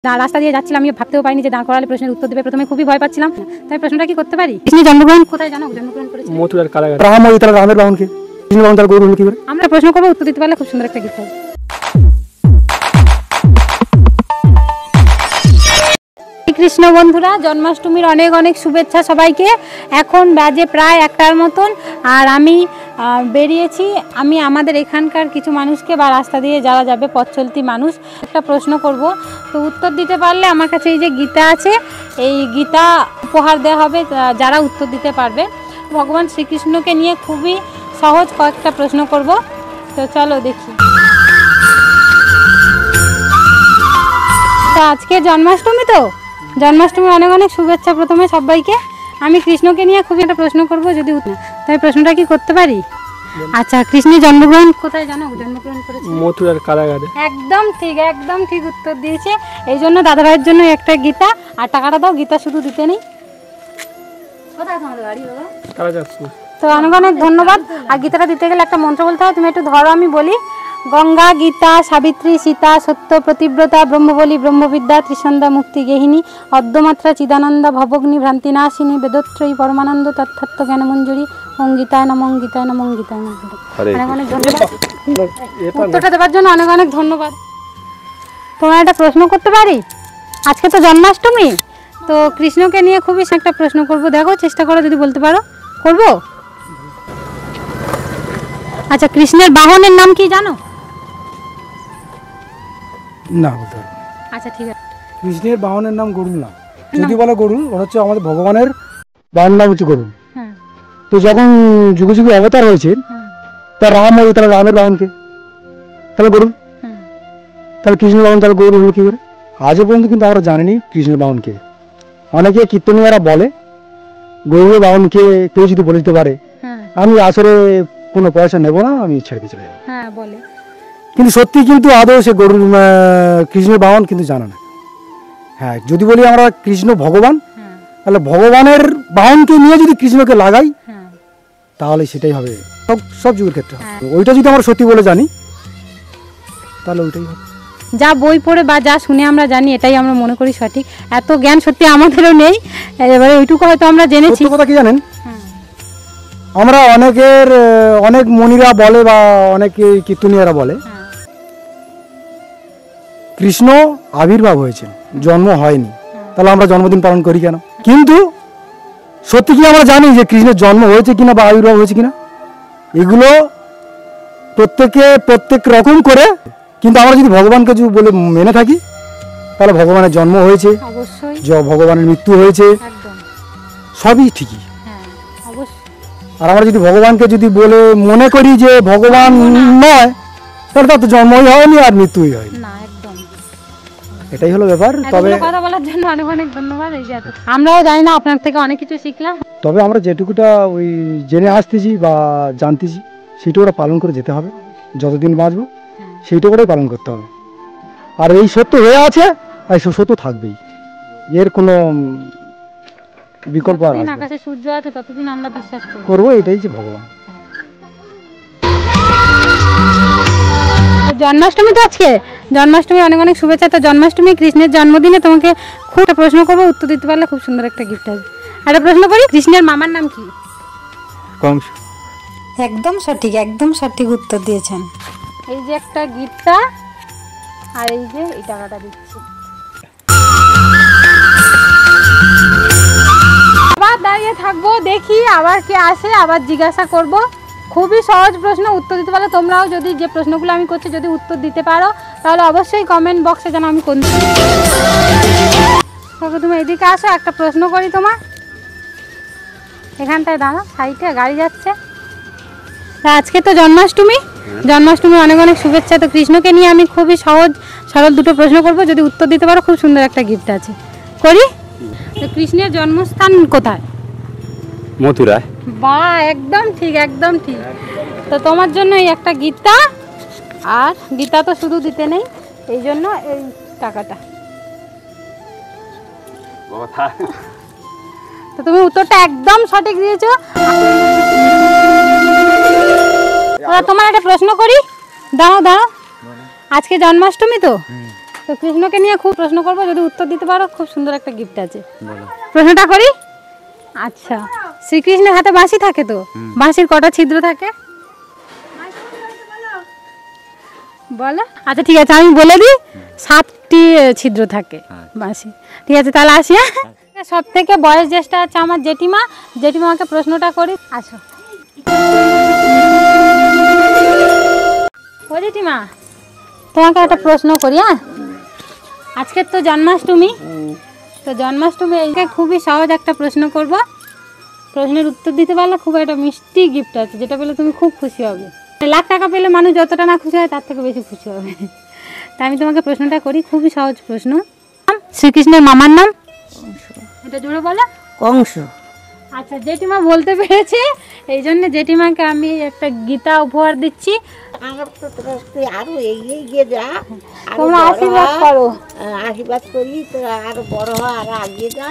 রাস্তা দিয়ে যাচ্ছিলাম, আমি ভাবতেও পারিনি যে দাঁড় করালে প্রশ্নের উত্তর দেবে। প্রথমে খুবই ভয় পাচ্ছিলাম, তাই প্রশ্নটা কি করতে পারি? কৃষ্ণ জন্মগ্রহণ কোথায় জানো? জন্মগ্রহণ করেছে মথুরার কারাগারে। রাম ওই তার রামের বাহনকে কৃষ্ণ বাহন তার গরু হলো কি করে? আমরা প্রশ্ন করবো, উত্তর দিতে পারলে খুব সুন্দর একটা গীত হবে। কৃষ্ণ বন্ধুরা, জন্মাষ্টমীর অনেক অনেক শুভেচ্ছা সবাইকে। এখন বাজে প্রায় 1টার মতন, আর আমি বেরিয়েছি। আমি আমাদের এখানকার কিছু মানুষকে বা রাস্তা দিয়ে যারা যাবে পথ চলতি মানুষ একটা প্রশ্ন করব, তো উত্তর দিতে পারলে আমার কাছে এই যে গীতা আছে, এই গীতা উপহার দেওয়া হবে যারা উত্তর দিতে পারবে। ভগবান শ্রীকৃষ্ণকে নিয়ে খুবই সহজ কয়েকটা প্রশ্ন করব, তো চলো দেখি। তো আজকে জন্মাষ্টমী, তো জন্মাষ্টমীর অনেক অনেক শুভেচ্ছা প্রথমে সবাইকে। আমি কৃষ্ণকে নিয়ে খুবই একটা প্রশ্ন করব, যদি তাই প্রশ্নটা কি করতে পারি? আচ্ছা, কৃষ্ণের জন্মগ্রহণ কোথায় জানো? জন্মগ্রহণ করেছে মথুরার কারাগারে। একদম ঠিক, একদম ঠিক উত্তর দিয়েছে। এই জন্য দাদা ভাইয়ের জন্য একটা গীতা, আর টাকাটা দাও। গীতা শুধু দিতে নেই। কোথায় তোমাদের বাড়ি বাবা? কারাগারপুর। তো অনেক অনেক ধন্যবাদ। আর গীতাটা দিতে গেলে একটা মন্ত্র বলতে হয়, তুমি একটু ধরো, আমি বলি। গঙ্গা, গীতা, সাবিত্রী, সীতা, সত্য, প্রতিব্রতা, ব্রহ্মবলী, ব্রহ্মবিদ্যা, ত্রিসন্ধ্যা, মুক্তি গেহিনী, অদ্যমাত্রা, চিদানন্দ, ভবগ্নি, ভ্রান্তিনাশিনী, বেদত্রয়ী, পরমানন্দ, তত্ত্ব জ্ঞানমঞ্জুরি, অঙ্গিতায় নম, অঙ্গিতায় নম, অঙ্গিতায় নম। অনেক অনেক ধন্যবাদ উত্তরটা দেওয়ার জন্য, অনেক অনেক ধন্যবাদ। তোমার একটা প্রশ্ন করতে পারি? আজকে তো জন্মাষ্টমী, তো কৃষ্ণকে নিয়ে খুবই একটা প্রশ্ন করব, দেখো চেষ্টা করো যদি বলতে পারো। করবো? আচ্ছা, কৃষ্ণের বাহনের নাম কি জানো? না, বলতে পারবো। আচ্ছা ঠিক আছে। কৃষ্ণের বাহনের নাম গরু না, যদি বলে গরু, ওটা হচ্ছে আমাদের ভগবানের বাহন নাম হচ্ছে গরু। হ্যাঁ। তো যখন যুগে যুগে অবতার হয়েছে, তার রাম ওই তার রামের বাহনকে, তাহলে গরু। তাহলে কৃষ্ণের বাহন তাহলে গরু হলো কি করে? আজও পর্যন্ত কিন্তু আমরা জানিনি কৃষ্ণের বাহনকে। অনেকে কীর্তনীয়রা বলে গরুর বাহনকে কেউ যদি বলে দিতে পারে, আমি আসলে কোনো পয়সা নেব না, আমি ছেড়ে দিয়ে চলে যাবো। হ্যাঁ বলে, কিন্তু সত্যি কিন্তু আদৌ সে গরুর কৃষ্ণের বাহন কিন্তু জানা না। হ্যাঁ, যদি বলি আমরা কৃষ্ণ ভগবান, তাহলে ভগবানের বাহনকে নিয়ে যদি কৃষ্ণকে লাগাই, তাহলে সেটাই হবে সব যুগের ক্ষেত্রে। ওইটা যদি আমরা সত্যি বলে জানি, তাহলে ওইটাই হবে। যা বই পড়ে বা যা শুনে আমরা জানি, এটাই আমরা মনে করি সঠিক। এত জ্ঞান সত্যি আমাদেরও নেই, এবারে ওইটুকু হয়তো আমরা জেনেছি। কথা কি জানেন, আমরা অনেক মুনিরা বলে বা অনেকে কীর্তনীয়রা বলে কৃষ্ণ আবির্ভাব হয়েছে, জন্ম হয়নি। তাহলে আমরা জন্মদিন পালন করি কেন? কিন্তু সত্যি কি আমরা জানি যে কৃষ্ণের জন্ম হয়েছে কিনা বা আবির্ভাব হয়েছে কিনা? এগুলো প্রত্যেক রকম করে, কিন্তু আমরা যদি ভগবানকে যদি বলে মেনে থাকি, তাহলে ভগবানের জন্ম হয়েছে, ভগবানের মৃত্যু হয়েছে, সবই ঠিকই। আর আমরা যদি ভগবানকে যদি বলে মনে করি যে ভগবান নয়, তাহলে তার তো জন্মই হয়নি আর মৃত্যুই হয়নি। এটাই হলো ব্যাপার। তবে কথা বলার জন্য অনেক অনেক ধন্যবাদ। এই যে আমরাও জানি না, আপনার থেকে অনেক কিছু শিখলাম। তবে আমরা যেটুকুটা ওই জেনে আসতেছি বা জানতেছি, সেইটুকুটা পালন করে যেতে হবে। যতদিন বাঁচবো সেইটুকুটাই পালন করতে হবে। আর এই সত্য হয়ে আছে, আর এই সত্য থাকবেই, এর কোনো বিকল্প আর আকাশে সূর্য আছে ততদিন আমরা বিশ্বাস করবো এটাই যে ভগবান। জন্মাষ্টমী, তো আজকে জন্মাষ্টমী, অনেক অনেক শুভেচ্ছা। তো জন্মাষ্টমী কৃষ্ণের জন্মদিনে তোমাকে খুব একটা প্রশ্ন করবো, উত্তর দিতে পারলে খুব সুন্দর একটা গিফট হবে। একটা প্রশ্ন করি, কৃষ্ণের মামার নাম কি? কংস। একদম সঠিক, একদম সঠিক উত্তর দিয়েছেন। এই যে একটা গীতা, আর এই যে এই টাকাটা দিচ্ছি। আবার দাঁড়িয়ে থাকবো, দেখি আবার কে আসে, আবার জিজ্ঞাসা করব। খুবই সহজ প্রশ্ন, উত্তর দিতে পারলে তোমরাও, যদি যে প্রশ্নগুলো আমি করছি যদি উত্তর দিতে পারো, তাহলে অবশ্যই কমেন্ট বক্সে জানো আমি কোন। তুমি এদিকে আসো, একটা প্রশ্ন করি তোমার। এখানটায় দাঁড়া, সাইডে গাড়ি যাচ্ছে। আজকে তো জন্মাষ্টমী, জন্মাষ্টমী অনেক অনেক শুভেচ্ছা। তো কৃষ্ণকে নিয়ে আমি খুবই সহজ সরল দুটো প্রশ্ন করব, যদি উত্তর দিতে পারো খুব সুন্দর একটা গিফট আছে। করি? তো কৃষ্ণের জন্মস্থান কোথায়? মথুরায়। বাহ, একদম ঠিক, একদম ঠিক। তো তোমার জন্য এই একটা গীতা, আর গীতা তো শুধু দিতে নেই, এই জন্য এই টাকাটা। তো তুমি উত্তরটা একদম সঠিক দিয়েছো। তোমার একটা প্রশ্ন করি, দাঁড়াও। আজকে জন্মাষ্টমী, তো তো কৃষ্ণকে নিয়ে খুব প্রশ্ন করবো, যদি উত্তর দিতে পারো খুব সুন্দর একটা গিফট আছে। প্রশ্নটা করি। আচ্ছা, শ্রীকৃষ্ণের হাতে বাঁশি থাকে, তো বাঁশির কটা ছিদ্র থাকে বলো? আচ্ছা ঠিক আছে, আমি বলে দিই, 7টি ছিদ্র থাকে বাঁশি। ঠিক আছে, তাহলে আসি। সব থেকে বয়স জ্যেষ্ঠ আছে আমার জেঠিমা। জেঠিমাকে প্রশ্নটা করি। আচ্ছা ও জেঠিমা, তোমাকে একটা প্রশ্ন করি। হ্যাঁ, আজকের তো জন্মাষ্টমী, তো জন্মাষ্টমী এইটা খুবই সহজ একটা প্রশ্ন করব। প্রশ্নের উত্তর দিতে পারলে খুব একটা মিষ্টি গিফট আছে, যেটা পেলে তুমি খুব খুশি হবে। লাখ টাকা পেলে মানুষ যতটা না খুশি হয় তার থেকে বেশি খুশি হবে। তাই আমি তোমাকে প্রশ্নটা করি, খুবই সহজ প্রশ্ন। শ্রীকৃষ্ণের মামার নাম? এটা জোরে বলো। কংস। আচ্ছা, জেঠিমা বলতে পেরেছে, এই জন্য জেঠিমাকে আমি একটা গীতা উপহার দিচ্ছি। আরো এগিয়ে গিয়ে যা, তোমরা আশীর্বাদ করো। আশীর্বাদ করি, তোরা আরো বড় হ, আরো এগিয়ে যা।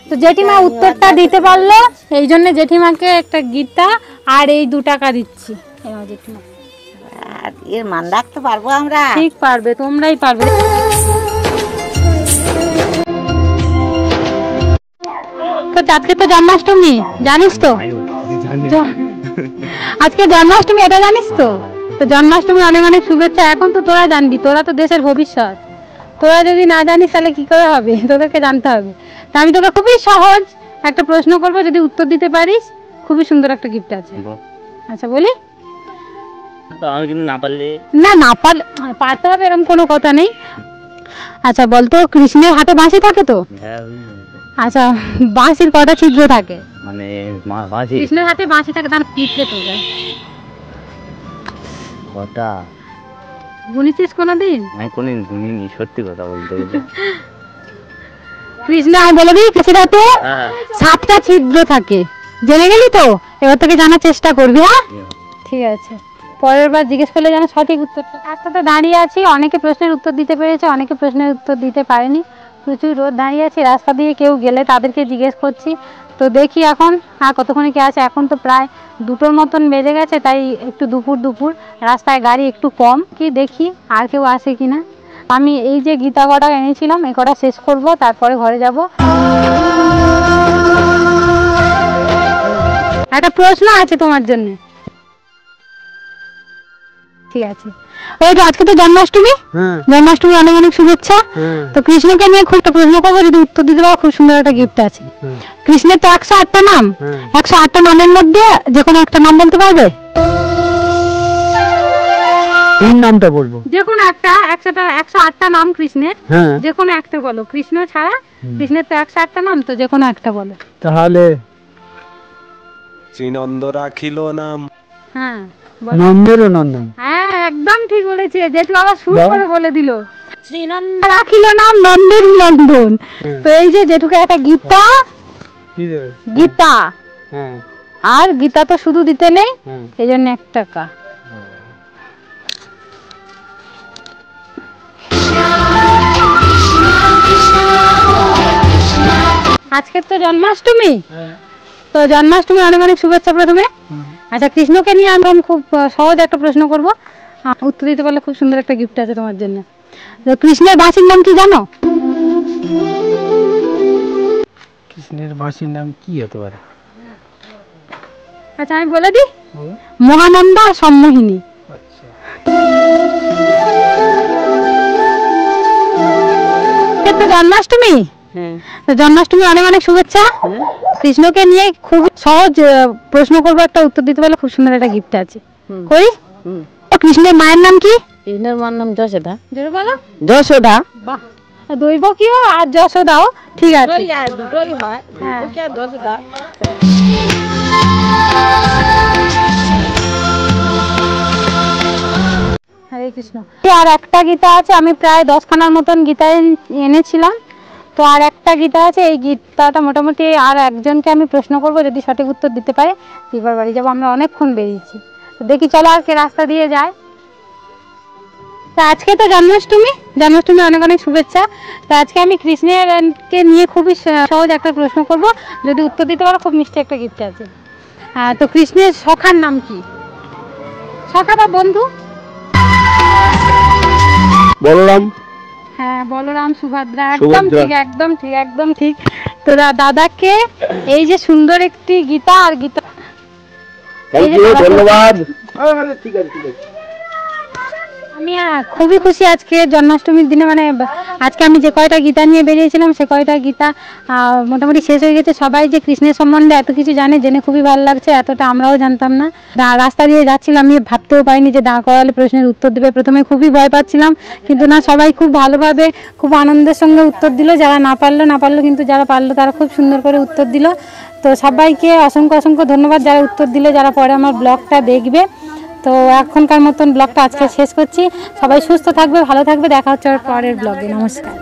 তো জেঠিমা উত্তরটা দিতে পারলো, এই জন্য জেঠিমাকে একটা গীতা আর এই 2 টাকা দিচ্ছি। জেঠিমা আর এর মান রাখতে পারবো আমরা? ঠিক পারবে, তোমরাই পারবে। তো আজকে তো জন্মাষ্টমী, জানিস তো? আজকে জন্মাষ্টমী, এটা জানিস তো? তো জন্মাষ্টমী অনেক অনেক শুভেচ্ছা। এখন তো তোরা জানবি, তোরা তো দেশের ভবিষ্যৎ। তোরা যদি না জানিস তাহলে কি করে হবে, তোদেরকে জানতে হবে। তা আমি তোকে খুবই সহজ একটা প্রশ্ন করবো, যদি উত্তর দিতে পারিস খুবই সুন্দর একটা গিফট আছে। আচ্ছা বলি। আমি কিন্তু না পারলে না পারলে পারতে হবে এরকম কোনো কথা নেই। আচ্ছা বলতো, কৃষ্ণের হাতে বাঁশি থাকে তো? আচ্ছা, বাঁশির কটা ছিদ্র থাকে? মানে বাঁশি, কৃষ্ণের হাতে বাঁশি থাকে, তার পিঠে তো যায় কটা? গুনেছিস কোনোদিন? আমি কোনদিন গুনিনি, সত্যি কথা বলতে গেলে। কৃষ্ণ, আমি বলে দিই, কৃষ্ণের হাতে 7টা ছিদ্র থাকে। জেনে গেলি তো? এবার থেকে জানার চেষ্টা করবি। হ্যাঁ ঠিক আছে, পরের বার জিজ্ঞেস করলে যেন সঠিক উত্তরটা। রাস্তাতে দাঁড়িয়ে আছি, অনেকে প্রশ্নের উত্তর দিতে পেরেছে, অনেকে প্রশ্নের উত্তর দিতে পারেনি। প্রচুর রোদ, দাঁড়িয়ে আছি, রাস্তা দিয়ে কেউ গেলে তাদেরকে জিজ্ঞেস করছি। তো দেখি এখন আর কতক্ষণে কে আছে। এখন তো প্রায় 2টোর মতন বেজে গেছে, তাই একটু দুপুর রাস্তায় গাড়ি একটু কম, কি দেখি আর কেউ আসে কিনা। আমি এই যে গীতা কটা এনেছিলাম, এই কটা শেষ করব, তারপরে ঘরে যাব। একটা প্রশ্ন আছে তোমার জন্য। ঠিক আছে, ওই তো আজকে তো জন্মাষ্টমী, জন্মাষ্টমী অনেক অনেক শুভেচ্ছা। তো কৃষ্ণকে নিয়ে খুব একটা প্রশ্ন করবো, যদি উত্তর দিতে পারো খুব সুন্দর একটা গিফট আছে। কৃষ্ণের তো 108টা নাম, 108টা নামের মধ্যে যে কোনো একটা নাম বলতে পারবে? কোন নামটা বলবো? যে কোনো একটা, 108টা নাম কৃষ্ণের, যে কোনো একটা বলো। কৃষ্ণ ছাড়া, কৃষ্ণের তো 108টা নাম, তো যে কোনো একটা বলো। তাহলে শ্রীনন্দ রাখিল নাম। হ্যাঁ নন্দের নন্দন। হ্যাঁ একদম ঠিক বলেছে, যেটু আবার শুরু করে বলে দিল। শ্রীনন্দ রাখিল নাম, নন্দের নন্দন। তো এই যে যেটুকে একটা গীতা, গীতা, আর গীতা তো শুধু দিতে নেই, এই জন্য 1 টাকা। আজকে তো জন্মাষ্টমী, তো জন্মাষ্টমী অনেক অনেক শুভেচ্ছা প্রথমে। আচ্ছা, কৃষ্ণকে নিয়ে আমি খুব সহজ একটা প্রশ্ন করব, উত্তর দিতে পারলে খুব সুন্দর একটা গিফট আছে তোমার জন্য। তো কৃষ্ণের বাঁশির নাম কি জানো? কৃষ্ণের বাঁশির নাম কি হতে পারে? আচ্ছা আমি বলে দিই, মহানন্দা সম্মোহিনী। তো জন্মাষ্টমী, তো জন্মাষ্টমী অনেক অনেক শুভেচ্ছা। কৃষ্ণকে নিয়ে খুব সহজ প্রশ্ন করবো, একটা উত্তর দিতে পারলে খুব সুন্দর একটা গিফট আছে। কই? কৃষ্ণের মায়ের নাম কি? কৃষ্ণের মায়ের নাম যশোদা। জোরে বলো। যশোদা। বাহ, দৈবকীও আর যশোদাও ঠিক আছে। দুটোই হয়, যশোদা। হরে কৃষ্ণ। আর একটা গীতা আছে, আমি প্রায় 10খানার মতন গীতা এনেছিলাম। তো আর একটা গীতা আছে, এই গীতাটা মোটামুটি আর একজনকে আমি প্রশ্ন করব, যদি সঠিক উত্তর দিতে পারে এবার বাড়ি যাবো। আমরা অনেকক্ষণ বেরিয়েছি, তো দেখি চলো আর কে রাস্তা দিয়ে যায়। তো আজকে তো জন্মাষ্টমী, জন্মাষ্টমী অনেক অনেক শুভেচ্ছা। তো আজকে আমি কৃষ্ণেরকে নিয়ে খুবই সহজ একটা প্রশ্ন করব, যদি উত্তর দিতে পারো খুব মিষ্টি একটা গিফট আছে। তো কৃষ্ণের সখার নাম কি? সখা বা বন্ধু? বলরাম। হ্যাঁ বলরাম সুভদ্রা, একদম ঠিক একদম ঠিক একদম ঠিক। তো দাদাকে এই যে সুন্দর একটি গীতা আর গীতা, ধন্যবাদ। আমি খুবই খুশি আজকে জন্মাষ্টমীর দিনে, মানে আজকে আমি যে কয়টা গীতা নিয়ে বেরিয়েছিলাম সে কয়টা গীতা মোটামুটি শেষ হয়ে গেছে। সবাই যে কৃষ্ণের সম্বন্ধে এত কিছু জানে, জেনে খুবই ভালো লাগছে। এতটা আমরাও জানতাম না। রাস্তা দিয়ে যাচ্ছিলাম, আমি ভাবতেও পারিনি যে দাঁড় করালে প্রশ্নের উত্তর দেবে। প্রথমে খুবই ভয় পাচ্ছিলাম, কিন্তু না, সবাই খুব ভালোভাবে খুব আনন্দের সঙ্গে উত্তর দিল। যারা না পারলো, কিন্তু যারা পারলো তারা খুব সুন্দর করে উত্তর দিল। তো সবাইকে অসংখ্য অসংখ্য ধন্যবাদ যারা উত্তর দিলে, যারা পরে আমার ব্লগটা দেখবে। তো এখনকার মতন ব্লগটা আজকে শেষ করছি। সবাই সুস্থ থাকবে, ভালো থাকবে, দেখা হচ্ছে পরের ব্লগে। নমস্কার।